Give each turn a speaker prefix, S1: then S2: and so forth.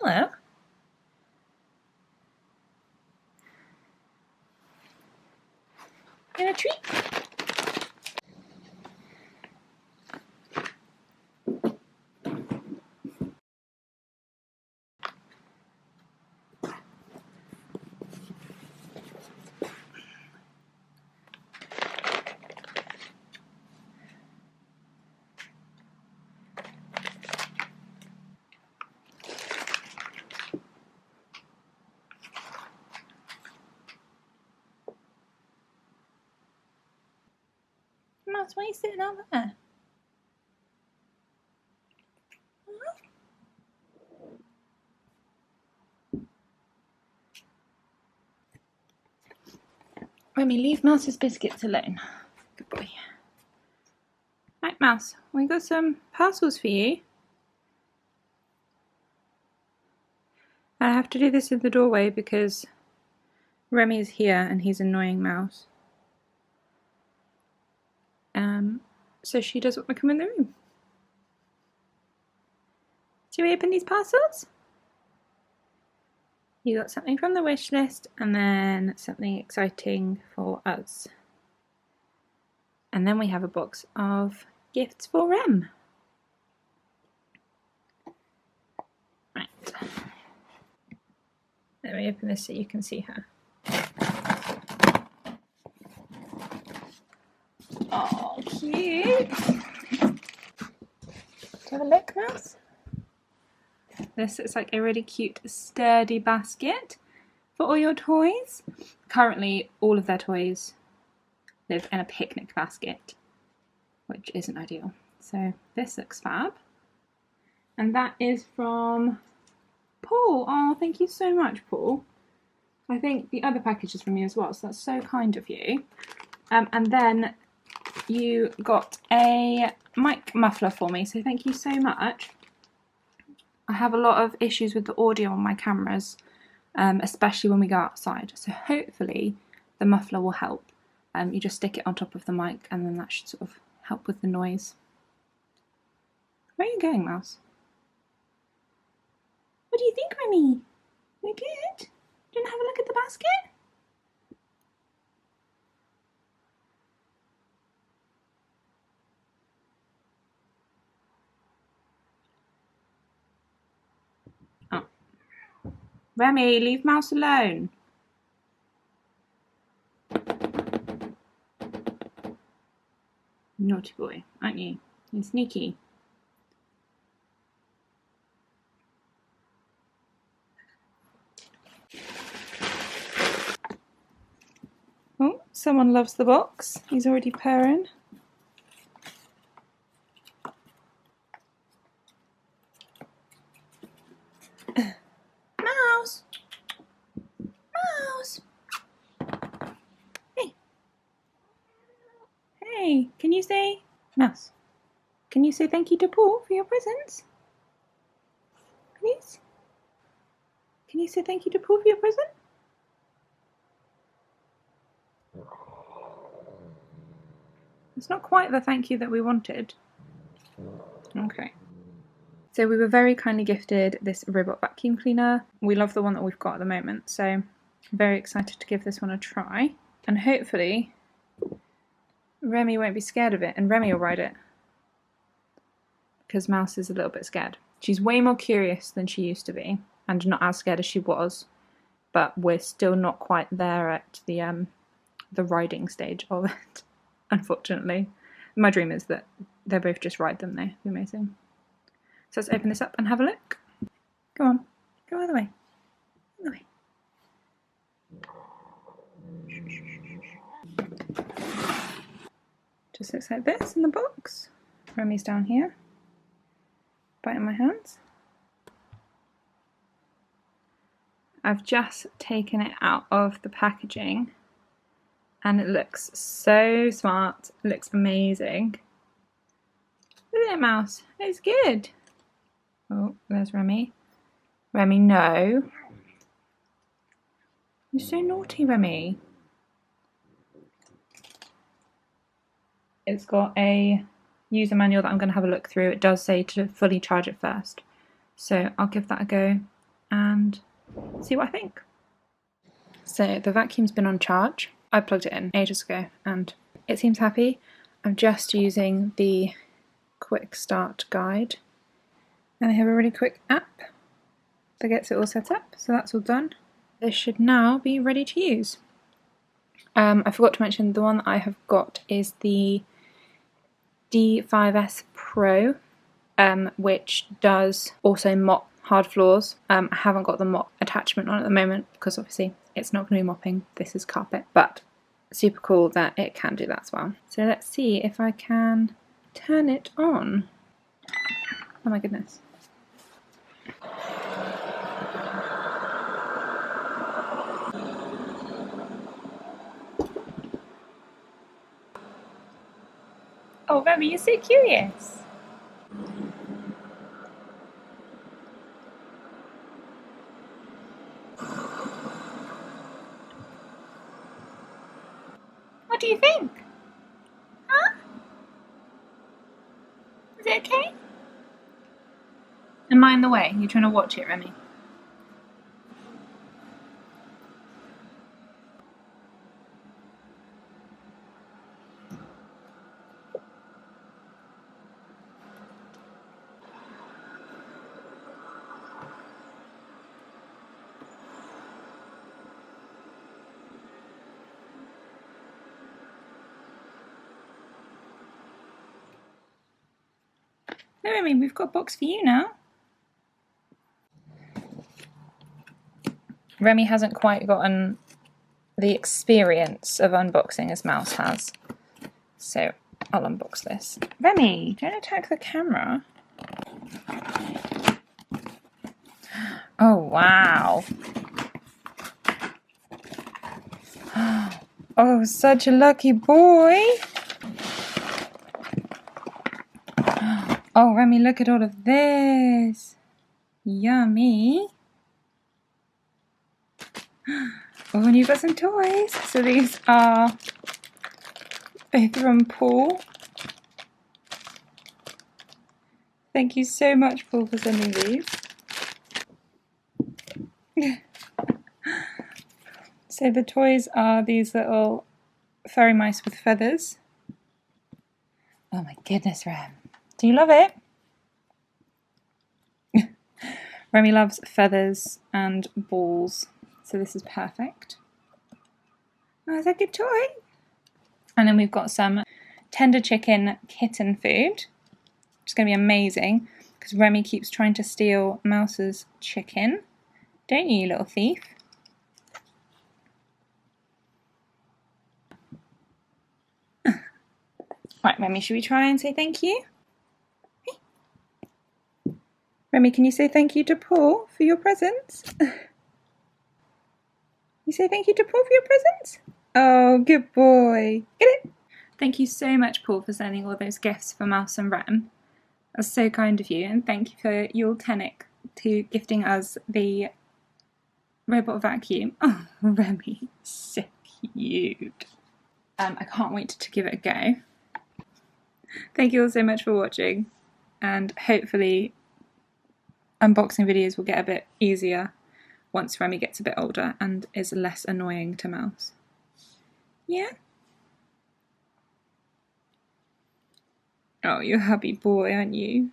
S1: Hello. And a treat. Mouse, why are you sitting over there? Remy, leave Mouse's biscuits alone. Good boy. Right, Mouse, we got some parcels for you. I have to do this in the doorway because Remy is here and he's annoying Mouse. So she doesn't want to come in the room. Shall we open these parcels? You got something from the wish list and then something exciting for us. And then we have a box of gifts for Rem. Right. Let me open this so you can see her. Oh, cute. Have a look, Mouse. This is like a really cute, sturdy basket for all your toys. Currently, all of their toys live in a picnic basket, which isn't ideal. So this looks fab. And that is from Paul. Oh, thank you so much, Paul. I think the other package is from you as well, so that's so kind of you. And then you got a mic muffler for me, so thank you so much. I have a lot of issues with the audio on my cameras, especially when we go outside, so hopefully the muffler will help. You just stick it on top of the mic and then that should sort of help with the noise. Where are you going, Mouse? What do you think, Remy? We're good? Do you want to have a look at the basket? Oh. Remy, leave Mouse alone. Naughty boy, aren't you? You're sneaky. Oh, someone loves the box. He's already purring. Mouse! Mouse! Hey! Hey, can you say... Mouse, can you say thank you to Paul for your presents? Please? Can you say thank you to Paul for your present? It's not quite the thank you that we wanted. Okay. So we were very kindly gifted this robot vacuum cleaner. We love the one that we've got at the moment, so I'm very excited to give this one a try. And hopefully Remy won't be scared of it and Remy will ride it. Because Mouse is a little bit scared. She's way more curious than she used to be and not as scared as she was. But we're still not quite there at the riding stage of it, unfortunately. My dream is that they both just ride them though. It'd be amazing. So let's open this up and have a look. Go on. Go all the way. All the way. Just looks like this in the box. Remy's down here. Biting my hands. I've just taken it out of the packaging and it looks so smart. It looks amazing. Look at it, Mouse. It's good. Oh, there's Remy. Remy, no. You're so naughty, Remy. It's got a user manual that I'm going to have a look through. It does say to fully charge it first. So I'll give that a go and see what I think. So the vacuum's been on charge. I plugged it in ages ago and it seems happy. I'm just using the quick start guide and I have a really quick app that gets it all set up, so that's all done. This should now be ready to use. I forgot to mention the one that I have got is the D5S Pro, which does also mop hard floors. I haven't got the mop attachment on at the moment because obviously it's not going to be mopping, this is carpet, but super cool that it can do that as well. So let's see if I can turn it on. Oh my goodness. Oh, Remy, you're so curious. What do you think? Huh? Is it okay? Am I in the way? You're trying to watch it, Remy? No, Remy, we've got a box for you now. Remy hasn't quite gotten the experience of unboxing as Mouse has. So I'll unbox this. Remy, don't attack the camera. Oh, wow. Oh, such a lucky boy. Oh, Remy, look at all of this. Yummy. Oh, and you've got some toys. So these are both from Paul. Thank you so much, Paul, for sending these. So the toys are these little furry mice with feathers. Oh my goodness, Rem. Do you love it? Remy loves feathers and balls, so this is perfect. Oh, is that a good toy? And then we've got some tender chicken kitten food, which is going to be amazing because Remy keeps trying to steal Mouse's chicken. Don't you, you little thief? Right, Remy, should we try and say thank you? Hey. Remy, can you say thank you to Paul for your presents? You say thank you to Paul for your presents? Oh, good boy. Get it? Thank you so much, Paul, for sending all those gifts for Mouse and Rem. That's so kind of you, and thank you for Yule Tenic to gifting us the robot vacuum. Oh, Remy, so cute. I can't wait to give it a go. Thank you all so much for watching, and hopefully unboxing videos will get a bit easier once Remy gets a bit older and is less annoying to Mouse. Yeah? Oh, you're a happy boy, aren't you?